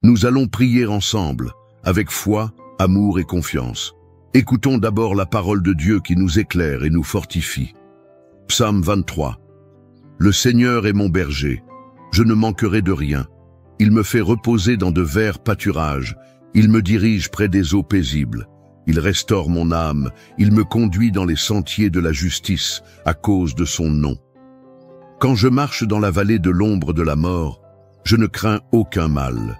Nous allons prier ensemble, avec foi, amour et confiance. Écoutons d'abord la parole de Dieu qui nous éclaire et nous fortifie. Psaume 23. Le Seigneur est mon berger, je ne manquerai de rien. Il me fait reposer dans de verts pâturages, il me dirige près des eaux paisibles. Il restaure mon âme, il me conduit dans les sentiers de la justice à cause de son nom. Quand je marche dans la vallée de l'ombre de la mort, je ne crains aucun mal.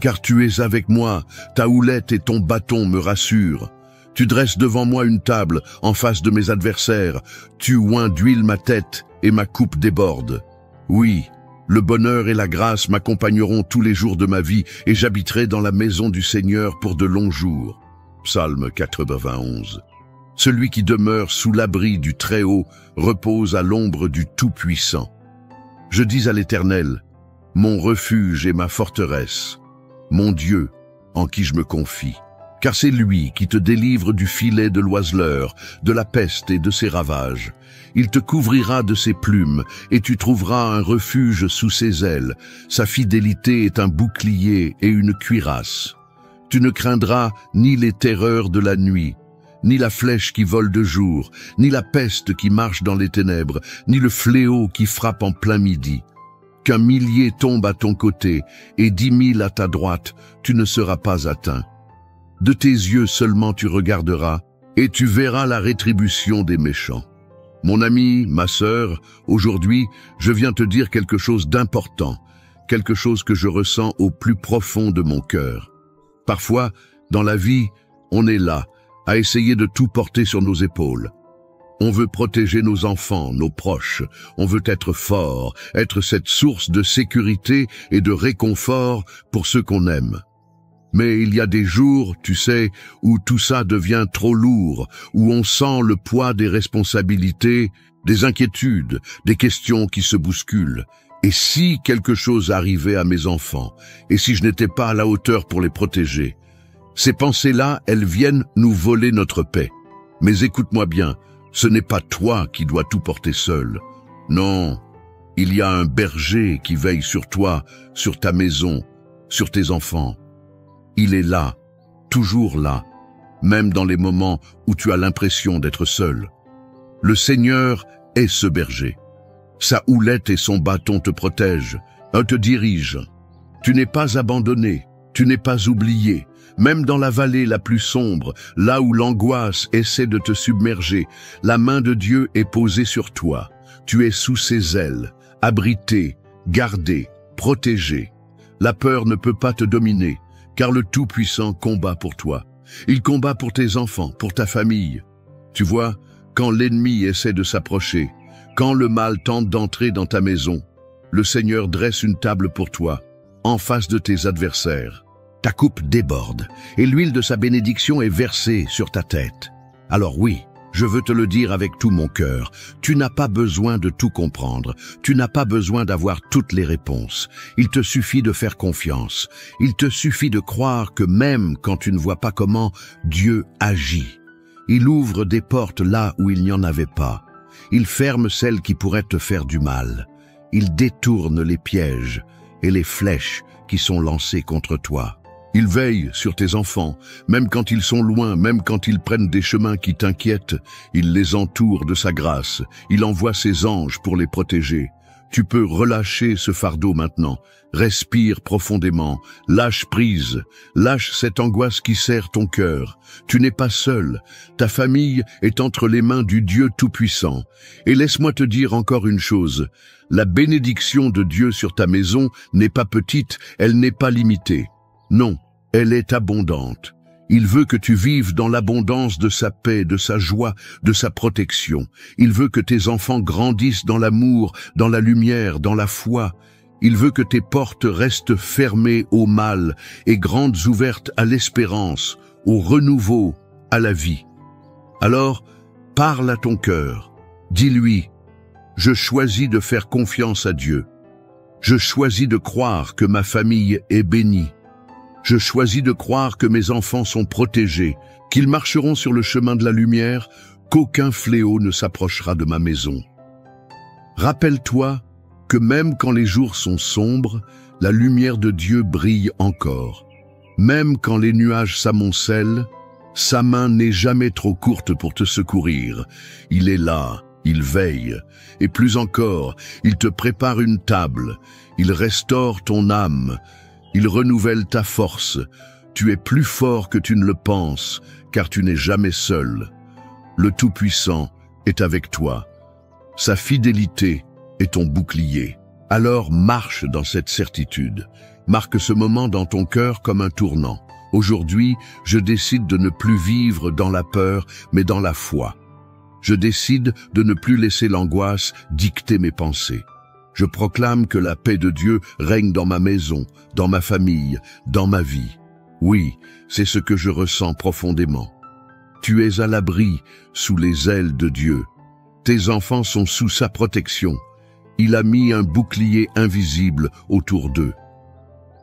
Car tu es avec moi, ta houlette et ton bâton me rassurent. Tu dresses devant moi une table en face de mes adversaires, tu oins d'huile ma tête et ma coupe déborde. Oui, le bonheur et la grâce m'accompagneront tous les jours de ma vie et j'habiterai dans la maison du Seigneur pour de longs jours. Psaume 91. Celui qui demeure sous l'abri du Très-Haut repose à l'ombre du Tout-Puissant. Je dis à l'Éternel, mon refuge et ma forteresse, mon Dieu en qui je me confie. Car c'est lui qui te délivre du filet de l'oiseleur, de la peste et de ses ravages. Il te couvrira de ses plumes, et tu trouveras un refuge sous ses ailes. Sa fidélité est un bouclier et une cuirasse. Tu ne craindras ni les terreurs de la nuit, ni la flèche qui vole de jour, ni la peste qui marche dans les ténèbres, ni le fléau qui frappe en plein midi. Qu'un millier tombe à ton côté et 10 000 à ta droite, tu ne seras pas atteint. De tes yeux seulement tu regarderas, et tu verras la rétribution des méchants. Mon ami, ma sœur, aujourd'hui, je viens te dire quelque chose d'important, quelque chose que je ressens au plus profond de mon cœur. Parfois, dans la vie, on est là, à essayer de tout porter sur nos épaules. On veut protéger nos enfants, nos proches, on veut être fort, être cette source de sécurité et de réconfort pour ceux qu'on aime. Mais il y a des jours, tu sais, où tout ça devient trop lourd, où on sent le poids des responsabilités, des inquiétudes, des questions qui se bousculent. Et si quelque chose arrivait à mes enfants, et si je n'étais pas à la hauteur pour les protéger? Ces pensées-là, elles viennent nous voler notre paix. Mais écoute-moi bien, ce n'est pas toi qui dois tout porter seul. Non, il y a un berger qui veille sur toi, sur ta maison, sur tes enfants. Il est là, toujours là, même dans les moments où tu as l'impression d'être seul. Le Seigneur est ce berger. Sa houlette et son bâton te protègent, te dirigent. Tu n'es pas abandonné, tu n'es pas oublié. Même dans la vallée la plus sombre, là où l'angoisse essaie de te submerger, la main de Dieu est posée sur toi. Tu es sous ses ailes, abrité, gardé, protégé. La peur ne peut pas te dominer, car le Tout-Puissant combat pour toi. Il combat pour tes enfants, pour ta famille. Tu vois, quand l'ennemi essaie de s'approcher, quand le mal tente d'entrer dans ta maison, le Seigneur dresse une table pour toi, en face de tes adversaires. Ta coupe déborde, et l'huile de sa bénédiction est versée sur ta tête. Alors oui, je veux te le dire avec tout mon cœur, tu n'as pas besoin de tout comprendre, tu n'as pas besoin d'avoir toutes les réponses. Il te suffit de faire confiance, il te suffit de croire que même quand tu ne vois pas comment, Dieu agit. Il ouvre des portes là où il n'y en avait pas. Il ferme celles qui pourraient te faire du mal. Il détourne les pièges et les flèches qui sont lancées contre toi. Il veille sur tes enfants, même quand ils sont loin, même quand ils prennent des chemins qui t'inquiètent. Il les entoure de sa grâce. Il envoie ses anges pour les protéger. Tu peux relâcher ce fardeau maintenant. Respire profondément. Lâche prise. Lâche cette angoisse qui serre ton cœur. Tu n'es pas seul. Ta famille est entre les mains du Dieu Tout-Puissant. Et laisse-moi te dire encore une chose. La bénédiction de Dieu sur ta maison n'est pas petite, elle n'est pas limitée. Non, elle est abondante. Il veut que tu vives dans l'abondance de sa paix, de sa joie, de sa protection. Il veut que tes enfants grandissent dans l'amour, dans la lumière, dans la foi. Il veut que tes portes restent fermées au mal et grandes ouvertes à l'espérance, au renouveau, à la vie. Alors, parle à ton cœur. Dis-lui, je choisis de faire confiance à Dieu. Je choisis de croire que ma famille est bénie. Je choisis de croire que mes enfants sont protégés, qu'ils marcheront sur le chemin de la lumière, qu'aucun fléau ne s'approchera de ma maison. Rappelle-toi que même quand les jours sont sombres, la lumière de Dieu brille encore. Même quand les nuages s'amoncellent, sa main n'est jamais trop courte pour te secourir. Il est là, il veille, et plus encore, il te prépare une table, il restaure ton âme, il renouvelle ta force. Tu es plus fort que tu ne le penses, car tu n'es jamais seul. Le Tout-Puissant est avec toi. Sa fidélité est ton bouclier. Alors marche dans cette certitude. Marque ce moment dans ton cœur comme un tournant. Aujourd'hui, je décide de ne plus vivre dans la peur, mais dans la foi. Je décide de ne plus laisser l'angoisse dicter mes pensées. Je proclame que la paix de Dieu règne dans ma maison, dans ma famille, dans ma vie. Oui, c'est ce que je ressens profondément. Tu es à l'abri sous les ailes de Dieu. Tes enfants sont sous sa protection. Il a mis un bouclier invisible autour d'eux.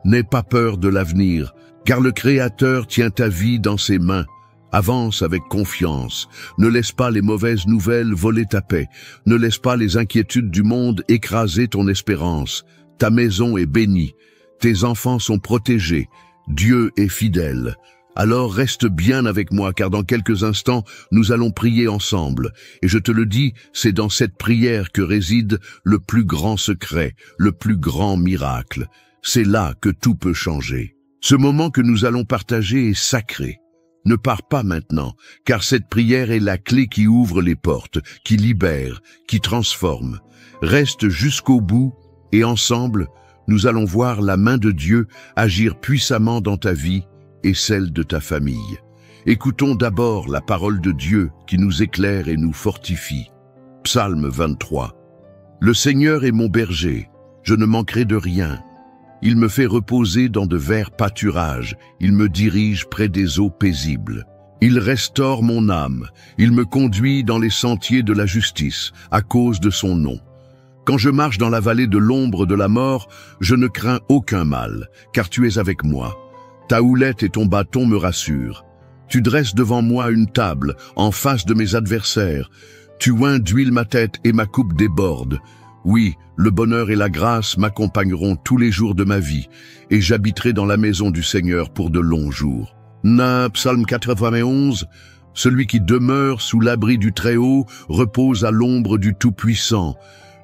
N'aie pas peur de l'avenir, car le Créateur tient ta vie dans ses mains. Avance avec confiance. Ne laisse pas les mauvaises nouvelles voler ta paix. Ne laisse pas les inquiétudes du monde écraser ton espérance. Ta maison est bénie. Tes enfants sont protégés. Dieu est fidèle. Alors reste bien avec moi, car dans quelques instants, nous allons prier ensemble. Et je te le dis, c'est dans cette prière que réside le plus grand secret, le plus grand miracle. C'est là que tout peut changer. Ce moment que nous allons partager est sacré. Ne pars pas maintenant, car cette prière est la clé qui ouvre les portes, qui libère, qui transforme. Reste jusqu'au bout, et ensemble, nous allons voir la main de Dieu agir puissamment dans ta vie et celle de ta famille. Écoutons d'abord la parole de Dieu qui nous éclaire et nous fortifie. Psaume 23. Le Seigneur est mon berger, je ne manquerai de rien. Il me fait reposer dans de verts pâturages, il me dirige près des eaux paisibles. Il restaure mon âme, il me conduit dans les sentiers de la justice, à cause de son nom. Quand je marche dans la vallée de l'ombre de la mort, je ne crains aucun mal, car tu es avec moi. Ta houlette et ton bâton me rassurent. Tu dresses devant moi une table, en face de mes adversaires. Tu oins d'huile ma tête et ma coupe déborde. Oui, le bonheur et la grâce m'accompagneront tous les jours de ma vie, et j'habiterai dans la maison du Seigneur pour de longs jours. Psaume 91. Celui qui demeure sous l'abri du Très-Haut repose à l'ombre du Tout-Puissant.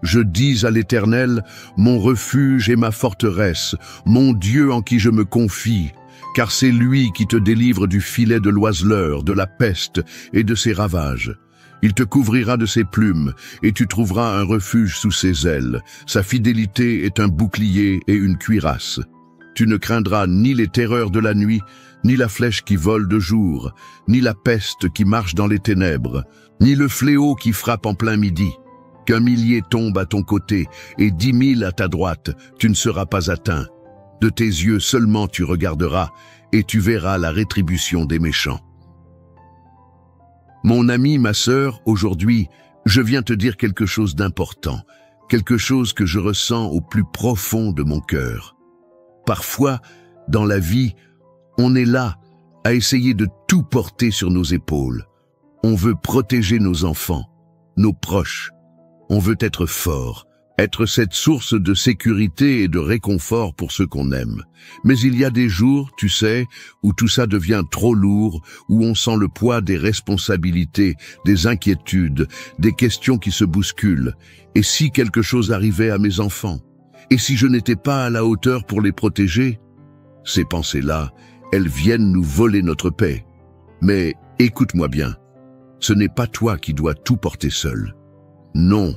Je dis à l'Éternel, mon refuge et ma forteresse, mon Dieu en qui je me confie, car c'est lui qui te délivre du filet de l'oiseleur, de la peste et de ses ravages. Il te couvrira de ses plumes, et tu trouveras un refuge sous ses ailes. Sa fidélité est un bouclier et une cuirasse. Tu ne craindras ni les terreurs de la nuit, ni la flèche qui vole de jour, ni la peste qui marche dans les ténèbres, ni le fléau qui frappe en plein midi. Qu'un millier tombe à ton côté et 10 000 à ta droite, tu ne seras pas atteint. De tes yeux seulement tu regarderas, et tu verras la rétribution des méchants. Mon ami, ma sœur, aujourd'hui, je viens te dire quelque chose d'important, quelque chose que je ressens au plus profond de mon cœur. Parfois, dans la vie, on est là à essayer de tout porter sur nos épaules. On veut protéger nos enfants, nos proches. On veut être fort, être cette source de sécurité et de réconfort pour ceux qu'on aime. Mais il y a des jours, tu sais, où tout ça devient trop lourd, où on sent le poids des responsabilités, des inquiétudes, des questions qui se bousculent. Et si quelque chose arrivait à mes enfants? Et si je n'étais pas à la hauteur pour les protéger? Ces pensées-là, elles viennent nous voler notre paix. Mais écoute-moi bien, ce n'est pas toi qui dois tout porter seul. Non,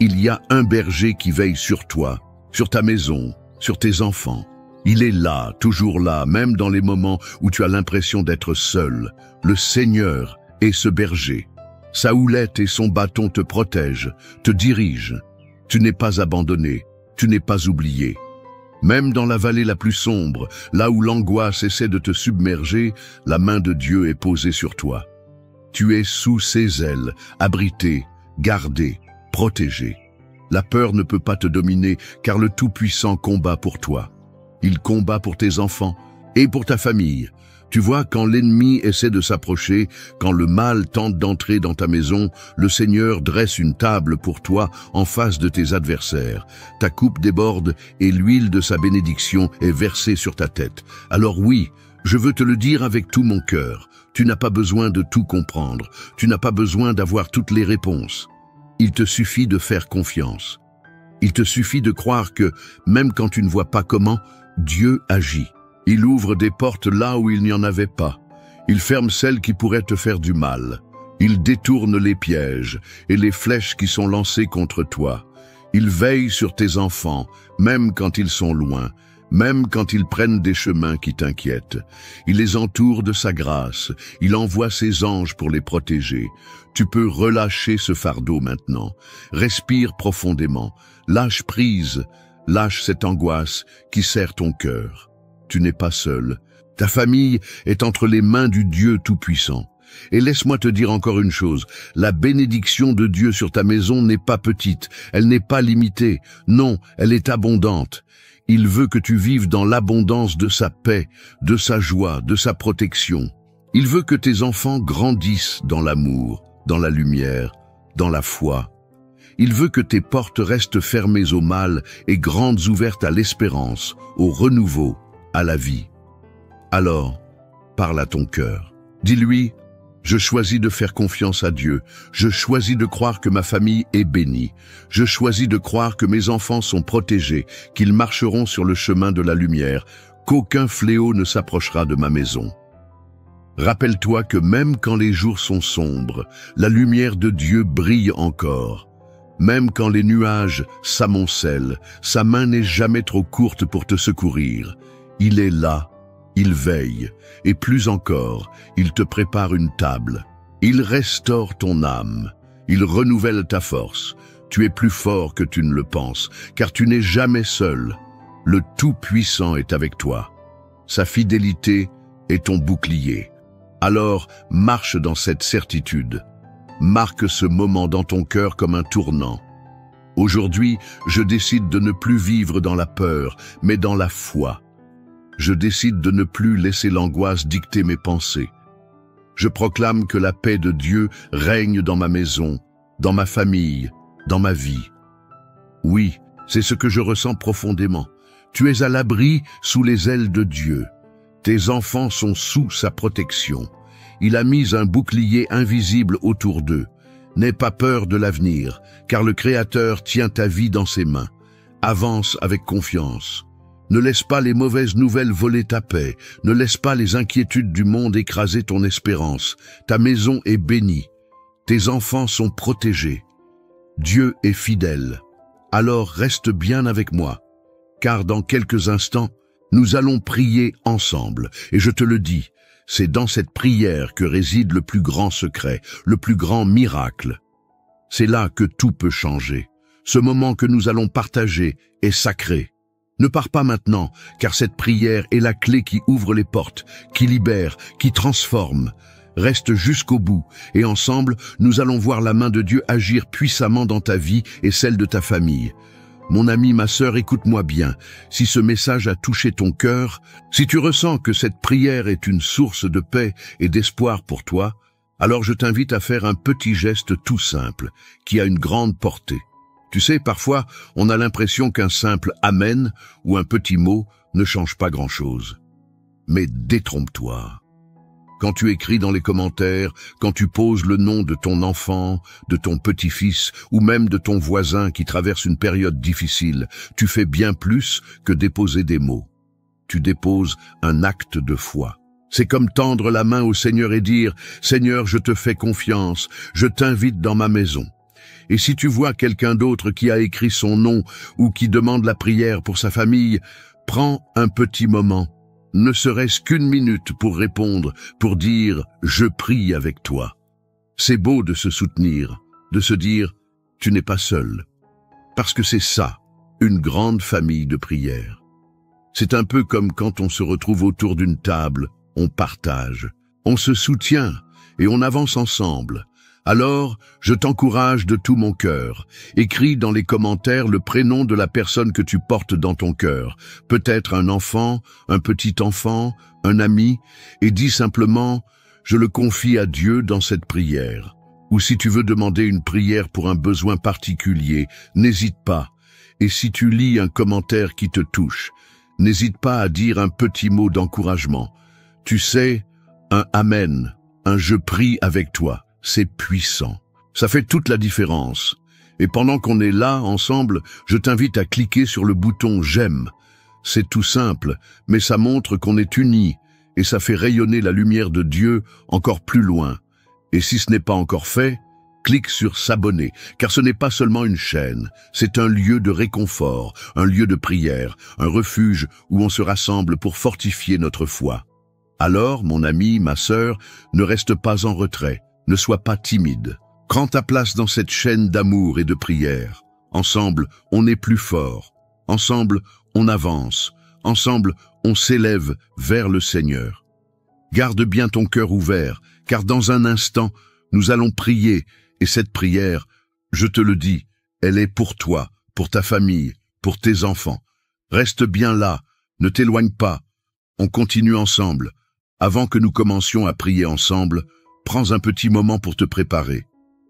il y a un berger qui veille sur toi, sur ta maison, sur tes enfants. Il est là, toujours là, même dans les moments où tu as l'impression d'être seul. Le Seigneur est ce berger. Sa houlette et son bâton te protègent, te dirigent. Tu n'es pas abandonné, tu n'es pas oublié. Même dans la vallée la plus sombre, là où l'angoisse essaie de te submerger, la main de Dieu est posée sur toi. Tu es sous ses ailes, abrité, gardé, protégé. La peur ne peut pas te dominer, car le Tout-Puissant combat pour toi. Il combat pour tes enfants et pour ta famille. Tu vois, quand l'ennemi essaie de s'approcher, quand le mal tente d'entrer dans ta maison, le Seigneur dresse une table pour toi en face de tes adversaires. Ta coupe déborde et l'huile de sa bénédiction est versée sur ta tête. Alors oui, je veux te le dire avec tout mon cœur. Tu n'as pas besoin de tout comprendre. Tu n'as pas besoin d'avoir toutes les réponses. Il te suffit de faire confiance. Il te suffit de croire que, même quand tu ne vois pas comment, Dieu agit. Il ouvre des portes là où il n'y en avait pas. Il ferme celles qui pourraient te faire du mal. Il détourne les pièges et les flèches qui sont lancées contre toi. Il veille sur tes enfants, même quand ils sont loin, même quand ils prennent des chemins qui t'inquiètent. Il les entoure de sa grâce. Il envoie ses anges pour les protéger. Tu peux relâcher ce fardeau maintenant. Respire profondément. Lâche prise. Lâche cette angoisse qui serre ton cœur. Tu n'es pas seul. Ta famille est entre les mains du Dieu Tout-Puissant. Et laisse-moi te dire encore une chose, la bénédiction de Dieu sur ta maison n'est pas petite, elle n'est pas limitée, non, elle est abondante. Il veut que tu vives dans l'abondance de sa paix, de sa joie, de sa protection. Il veut que tes enfants grandissent dans l'amour, dans la lumière, dans la foi. Il veut que tes portes restent fermées au mal et grandes ouvertes à l'espérance, au renouveau, à la vie. Alors, parle à ton cœur. Dis-lui, je choisis de faire confiance à Dieu. Je choisis de croire que ma famille est bénie. Je choisis de croire que mes enfants sont protégés, qu'ils marcheront sur le chemin de la lumière, qu'aucun fléau ne s'approchera de ma maison. Rappelle-toi que même quand les jours sont sombres, la lumière de Dieu brille encore. Même quand les nuages s'amoncellent, sa main n'est jamais trop courte pour te secourir. Il est là, il veille, et plus encore, il te prépare une table. Il restaure ton âme, il renouvelle ta force. Tu es plus fort que tu ne le penses, car tu n'es jamais seul. Le Tout-Puissant est avec toi. Sa fidélité est ton bouclier. Alors, marche dans cette certitude. Marque ce moment dans ton cœur comme un tournant. Aujourd'hui, je décide de ne plus vivre dans la peur, mais dans la foi. Je décide de ne plus laisser l'angoisse dicter mes pensées. Je proclame que la paix de Dieu règne dans ma maison, dans ma famille, dans ma vie. Oui, c'est ce que je ressens profondément. Tu es à l'abri sous les ailes de Dieu. Tes enfants sont sous sa protection. Il a mis un bouclier invisible autour d'eux. N'aie pas peur de l'avenir, car le Créateur tient ta vie dans ses mains. Avance avec confiance. Ne laisse pas les mauvaises nouvelles voler ta paix. Ne laisse pas les inquiétudes du monde écraser ton espérance. Ta maison est bénie. Tes enfants sont protégés. Dieu est fidèle. Alors reste bien avec moi, car dans quelques instants, nous allons prier ensemble. Et je te le dis, c'est dans cette prière que réside le plus grand secret, le plus grand miracle. C'est là que tout peut changer. Ce moment que nous allons partager est sacré. Ne pars pas maintenant, car cette prière est la clé qui ouvre les portes, qui libère, qui transforme. Reste jusqu'au bout, et ensemble, nous allons voir la main de Dieu agir puissamment dans ta vie et celle de ta famille. Mon ami, ma sœur, écoute-moi bien. Si ce message a touché ton cœur, si tu ressens que cette prière est une source de paix et d'espoir pour toi, alors je t'invite à faire un petit geste tout simple, qui a une grande portée. Tu sais, parfois, on a l'impression qu'un simple « Amen » ou un petit mot ne change pas grand-chose. Mais détrompe-toi. Quand tu écris dans les commentaires, quand tu poses le nom de ton enfant, de ton petit-fils ou même de ton voisin qui traverse une période difficile, tu fais bien plus que déposer des mots. Tu déposes un acte de foi. C'est comme tendre la main au Seigneur et dire « Seigneur, je te fais confiance, je t'invite dans ma maison ». Et si tu vois quelqu'un d'autre qui a écrit son nom ou qui demande la prière pour sa famille, prends un petit moment, ne serait-ce qu'une minute pour répondre, pour dire « Je prie avec toi ». C'est beau de se soutenir, de se dire « Tu n'es pas seul ». Parce que c'est ça, une grande famille de prière. C'est un peu comme quand on se retrouve autour d'une table, on partage, on se soutient et on avance ensemble. Alors, je t'encourage de tout mon cœur. Écris dans les commentaires le prénom de la personne que tu portes dans ton cœur. Peut-être un enfant, un petit enfant, un ami, et dis simplement « Je le confie à Dieu dans cette prière ». Ou si tu veux demander une prière pour un besoin particulier, n'hésite pas. Et si tu lis un commentaire qui te touche, n'hésite pas à dire un petit mot d'encouragement. Tu sais, un « Amen », un « Je prie avec toi ». C'est puissant. Ça fait toute la différence. Et pendant qu'on est là, ensemble, je t'invite à cliquer sur le bouton « J'aime ». C'est tout simple, mais ça montre qu'on est unis et ça fait rayonner la lumière de Dieu encore plus loin. Et si ce n'est pas encore fait, clique sur « S'abonner », car ce n'est pas seulement une chaîne, c'est un lieu de réconfort, un lieu de prière, un refuge où on se rassemble pour fortifier notre foi. Alors, mon ami, ma sœur, ne reste pas en retrait. Ne sois pas timide. Prends ta place dans cette chaîne d'amour et de prière. Ensemble, on est plus fort. Ensemble, on avance. Ensemble, on s'élève vers le Seigneur. Garde bien ton cœur ouvert, car dans un instant, nous allons prier. Et cette prière, je te le dis, elle est pour toi, pour ta famille, pour tes enfants. Reste bien là, ne t'éloigne pas. On continue ensemble. Avant que nous commencions à prier ensemble, prends un petit moment pour te préparer.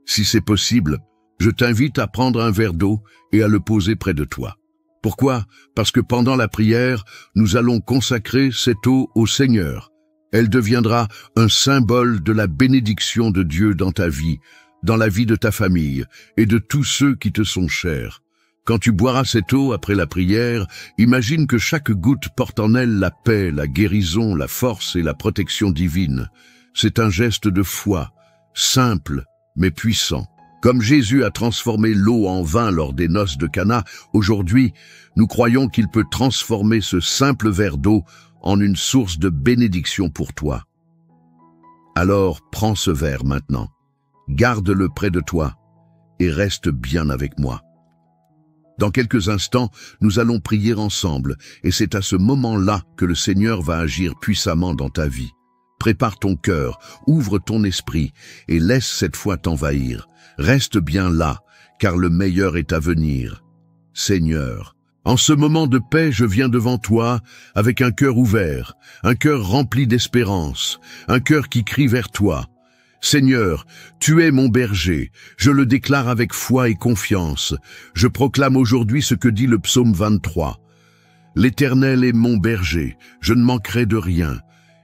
Si c'est possible, je t'invite à prendre un verre d'eau et à le poser près de toi. Pourquoi? Parce que pendant la prière, nous allons consacrer cette eau au Seigneur. Elle deviendra un symbole de la bénédiction de Dieu dans ta vie, dans la vie de ta famille et de tous ceux qui te sont chers. Quand tu boiras cette eau après la prière, imagine que chaque goutte porte en elle la paix, la guérison, la force et la protection divine. C'est un geste de foi, simple mais puissant. Comme Jésus a transformé l'eau en vin lors des noces de Cana, aujourd'hui, nous croyons qu'il peut transformer ce simple verre d'eau en une source de bénédiction pour toi. Alors, prends ce verre maintenant, garde-le près de toi et reste bien avec moi. Dans quelques instants, nous allons prier ensemble et c'est à ce moment-là que le Seigneur va agir puissamment dans ta vie. Prépare ton cœur, ouvre ton esprit et laisse cette foi t'envahir. Reste bien là, car le meilleur est à venir. Seigneur, en ce moment de paix, je viens devant toi avec un cœur ouvert, un cœur rempli d'espérance, un cœur qui crie vers toi. Seigneur, tu es mon berger, je le déclare avec foi et confiance. Je proclame aujourd'hui ce que dit le psaume 23. L'Éternel est mon berger, je ne manquerai de rien.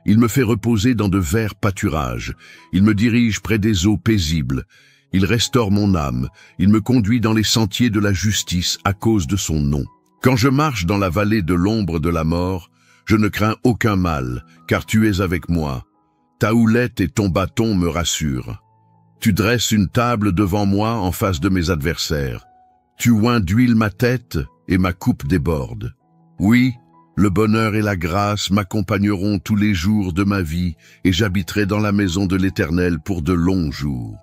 Il me fait reposer dans de verts pâturages. Il me dirige près des eaux paisibles. Il restaure mon âme. Il me conduit dans les sentiers de la justice à cause de son nom. Quand je marche dans la vallée de l'ombre de la mort, je ne crains aucun mal, car tu es avec moi. Ta houlette et ton bâton me rassurent. Tu dresses une table devant moi en face de mes adversaires. Tu oins d'huile ma tête et ma coupe déborde. Oui, le bonheur et la grâce m'accompagneront tous les jours de ma vie et j'habiterai dans la maison de l'Éternel pour de longs jours.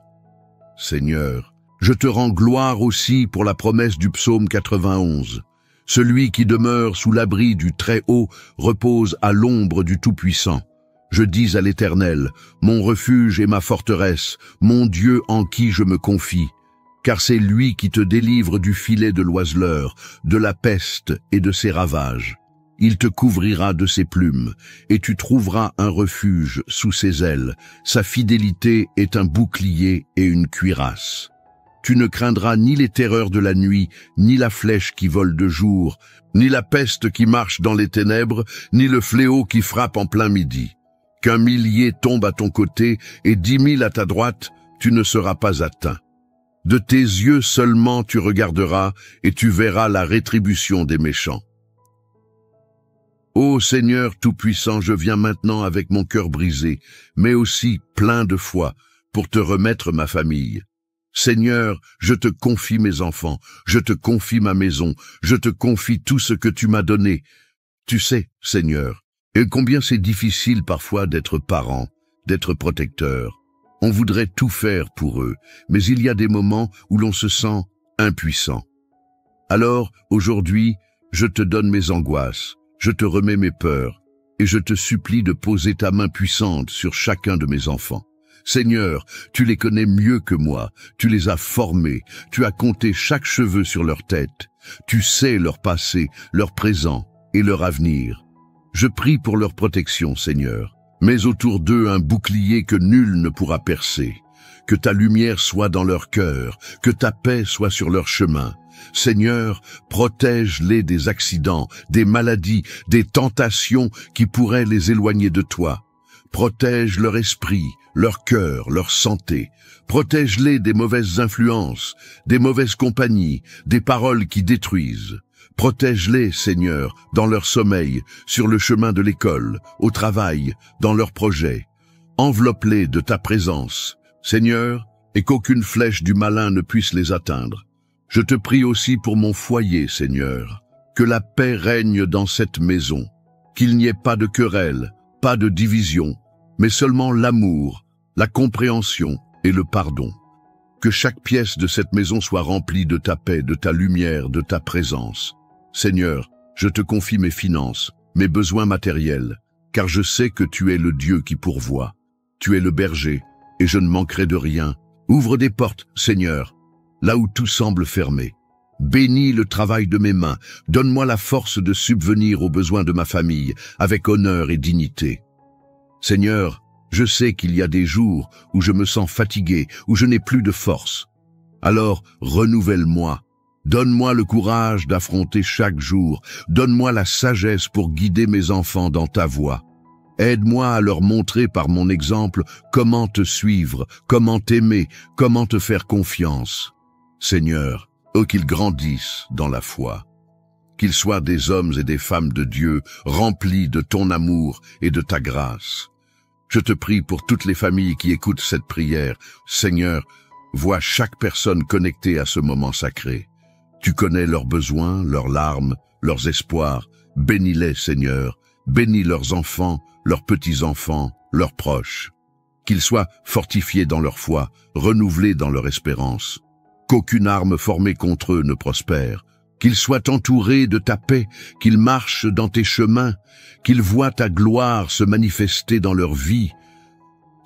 Seigneur, je te rends gloire aussi pour la promesse du psaume 91. Celui qui demeure sous l'abri du Très-Haut repose à l'ombre du Tout-Puissant. Je dis à l'Éternel, mon refuge et ma forteresse, mon Dieu en qui je me confie, car c'est lui qui te délivre du filet de l'oiseleur, de la peste et de ses ravages. Il te couvrira de ses plumes, et tu trouveras un refuge sous ses ailes. Sa fidélité est un bouclier et une cuirasse. Tu ne craindras ni les terreurs de la nuit, ni la flèche qui vole de jour, ni la peste qui marche dans les ténèbres, ni le fléau qui frappe en plein midi. Qu'un millier tombe à ton côté et 10 000 à ta droite, tu ne seras pas atteint. De tes yeux seulement tu regarderas et tu verras la rétribution des méchants. Ô Seigneur Tout-Puissant, je viens maintenant avec mon cœur brisé, mais aussi plein de foi, pour te remettre ma famille. Seigneur, je te confie mes enfants, je te confie ma maison, je te confie tout ce que tu m'as donné. Tu sais, Seigneur, et combien c'est difficile parfois d'être parent, d'être protecteur. On voudrait tout faire pour eux, mais il y a des moments où l'on se sent impuissant. Alors, aujourd'hui, je te donne mes angoisses, je te remets mes peurs, et je te supplie de poser ta main puissante sur chacun de mes enfants. Seigneur, tu les connais mieux que moi, tu les as formés, tu as compté chaque cheveu sur leur tête, tu sais leur passé, leur présent et leur avenir. Je prie pour leur protection, Seigneur. Mets autour d'eux un bouclier que nul ne pourra percer. Que ta lumière soit dans leur cœur, que ta paix soit sur leur chemin. Seigneur, protège-les des accidents, des maladies, des tentations qui pourraient les éloigner de toi. Protège leur esprit, leur cœur, leur santé. Protège-les des mauvaises influences, des mauvaises compagnies, des paroles qui détruisent. Protège-les, Seigneur, dans leur sommeil, sur le chemin de l'école, au travail, dans leurs projets. Enveloppe-les de ta présence, Seigneur, et qu'aucune flèche du malin ne puisse les atteindre. Je te prie aussi pour mon foyer, Seigneur, que la paix règne dans cette maison, qu'il n'y ait pas de querelle, pas de division, mais seulement l'amour, la compréhension et le pardon. Que chaque pièce de cette maison soit remplie de ta paix, de ta lumière, de ta présence. Seigneur, je te confie mes finances, mes besoins matériels, car je sais que tu es le Dieu qui pourvoit. Tu es le berger, et je ne manquerai de rien. Ouvre des portes, Seigneur, là où tout semble fermé. Bénis le travail de mes mains, donne-moi la force de subvenir aux besoins de ma famille, avec honneur et dignité. Seigneur, je sais qu'il y a des jours où je me sens fatigué, où je n'ai plus de force. Alors, renouvelle-moi. Donne-moi le courage d'affronter chaque jour. Donne-moi la sagesse pour guider mes enfants dans ta voie. Aide-moi à leur montrer par mon exemple comment te suivre, comment t'aimer, comment te faire confiance. Seigneur, qu'ils grandissent dans la foi. Qu'ils soient des hommes et des femmes de Dieu, remplis de ton amour et de ta grâce. Je te prie pour toutes les familles qui écoutent cette prière. Seigneur, vois chaque personne connectée à ce moment sacré. Tu connais leurs besoins, leurs larmes, leurs espoirs. Bénis-les, Seigneur. Bénis leurs enfants, leurs petits-enfants, leurs proches. Qu'ils soient fortifiés dans leur foi, renouvelés dans leur espérance. Qu'aucune arme formée contre eux ne prospère. Qu'ils soient entourés de ta paix, qu'ils marchent dans tes chemins, qu'ils voient ta gloire se manifester dans leur vie.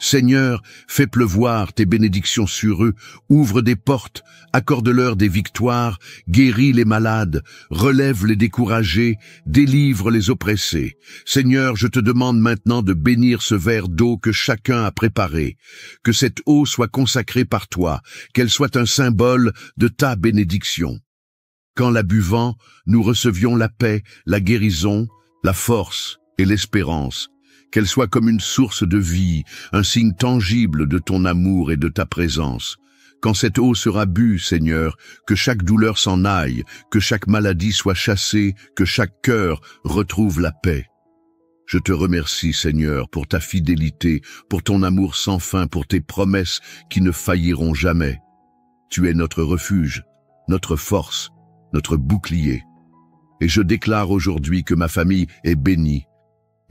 Seigneur, fais pleuvoir tes bénédictions sur eux, ouvre des portes, accorde-leur des victoires, guéris les malades, relève les découragés, délivre les oppressés. Seigneur, je te demande maintenant de bénir ce verre d'eau que chacun a préparé, que cette eau soit consacrée par toi, qu'elle soit un symbole de ta bénédiction. Qu'en la buvant, nous recevions la paix, la guérison, la force et l'espérance. Qu'elle soit comme une source de vie, un signe tangible de ton amour et de ta présence. Quand cette eau sera bue, Seigneur, que chaque douleur s'en aille, que chaque maladie soit chassée, que chaque cœur retrouve la paix. Je te remercie, Seigneur, pour ta fidélité, pour ton amour sans fin, pour tes promesses qui ne failliront jamais. Tu es notre refuge, notre force, notre bouclier. Et je déclare aujourd'hui que ma famille est bénie.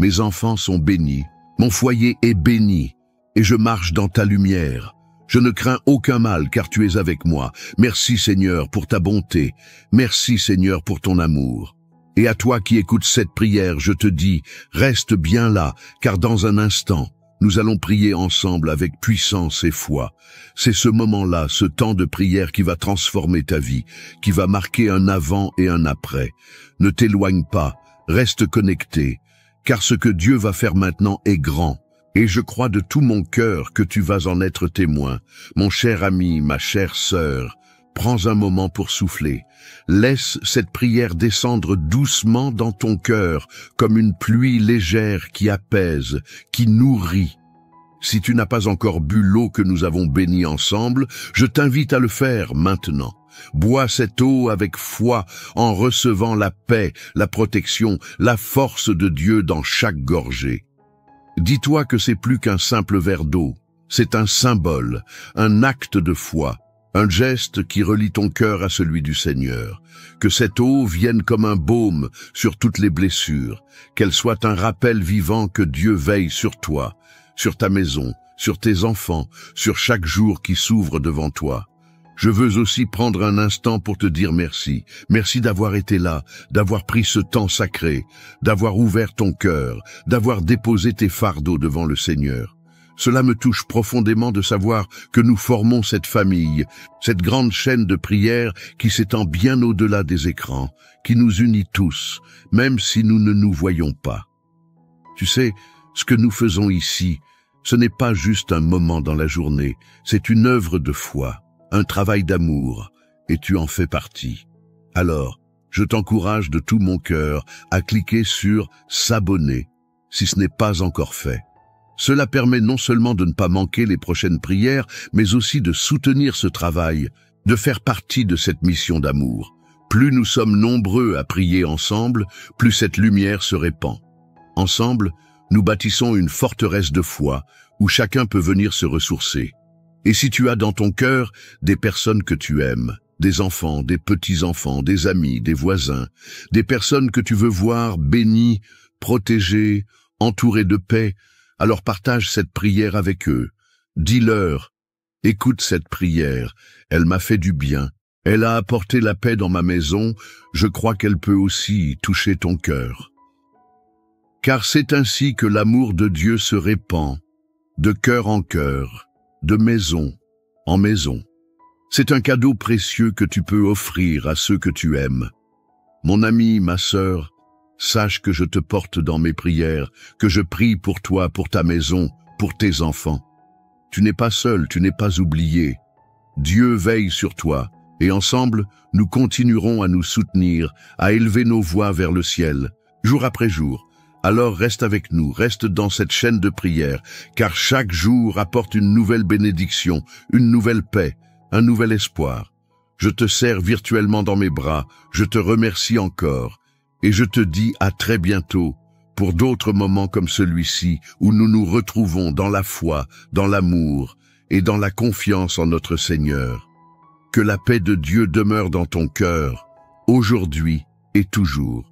Mes enfants sont bénis, mon foyer est béni, et je marche dans ta lumière. Je ne crains aucun mal, car tu es avec moi. Merci, Seigneur, pour ta bonté. Merci, Seigneur, pour ton amour. Et à toi qui écoutes cette prière, je te dis, reste bien là, car dans un instant, nous allons prier ensemble avec puissance et foi. C'est ce moment-là, ce temps de prière qui va transformer ta vie, qui va marquer un avant et un après. Ne t'éloigne pas, reste connecté, car ce que Dieu va faire maintenant est grand. Et je crois de tout mon cœur que tu vas en être témoin. Mon cher ami, ma chère sœur, prends un moment pour souffler. Laisse cette prière descendre doucement dans ton cœur, comme une pluie légère qui apaise, qui nourrit. Si tu n'as pas encore bu l'eau que nous avons bénie ensemble, je t'invite à le faire maintenant. Bois cette eau avec foi en recevant la paix, la protection, la force de Dieu dans chaque gorgée. Dis-toi que c'est plus qu'un simple verre d'eau. C'est un symbole, un acte de foi, un geste qui relie ton cœur à celui du Seigneur. Que cette eau vienne comme un baume sur toutes les blessures, qu'elle soit un rappel vivant que Dieu veille sur toi, sur ta maison, sur tes enfants, sur chaque jour qui s'ouvre devant toi. Je veux aussi prendre un instant pour te dire merci. Merci d'avoir été là, d'avoir pris ce temps sacré, d'avoir ouvert ton cœur, d'avoir déposé tes fardeaux devant le Seigneur. Cela me touche profondément de savoir que nous formons cette famille, cette grande chaîne de prière qui s'étend bien au-delà des écrans, qui nous unit tous, même si nous ne nous voyons pas. Tu sais, ce que nous faisons ici, ce n'est pas juste un moment dans la journée, c'est une œuvre de foi, un travail d'amour, et tu en fais partie. Alors, je t'encourage de tout mon cœur à cliquer sur « S'abonner » si ce n'est pas encore fait. Cela permet non seulement de ne pas manquer les prochaines prières, mais aussi de soutenir ce travail, de faire partie de cette mission d'amour. Plus nous sommes nombreux à prier ensemble, plus cette lumière se répand. Ensemble, nous bâtissons une forteresse de foi où chacun peut venir se ressourcer. Et si tu as dans ton cœur des personnes que tu aimes, des enfants, des petits-enfants, des amis, des voisins, des personnes que tu veux voir bénies, protégées, entourées de paix, alors partage cette prière avec eux. Dis-leur, écoute cette prière, elle m'a fait du bien, elle a apporté la paix dans ma maison, je crois qu'elle peut aussi toucher ton cœur. Car c'est ainsi que l'amour de Dieu se répand, de cœur en cœur, de maison en maison. C'est un cadeau précieux que tu peux offrir à ceux que tu aimes. Mon ami, ma sœur, sache que je te porte dans mes prières, que je prie pour toi, pour ta maison, pour tes enfants. Tu n'es pas seul, tu n'es pas oublié. Dieu veille sur toi, et ensemble, nous continuerons à nous soutenir, à élever nos voix vers le ciel, jour après jour. Alors reste avec nous, reste dans cette chaîne de prière, car chaque jour apporte une nouvelle bénédiction, une nouvelle paix, un nouvel espoir. Je te serre virtuellement dans mes bras, je te remercie encore, et je te dis à très bientôt pour d'autres moments comme celui-ci où nous nous retrouvons dans la foi, dans l'amour et dans la confiance en notre Seigneur. Que la paix de Dieu demeure dans ton cœur, aujourd'hui et toujours.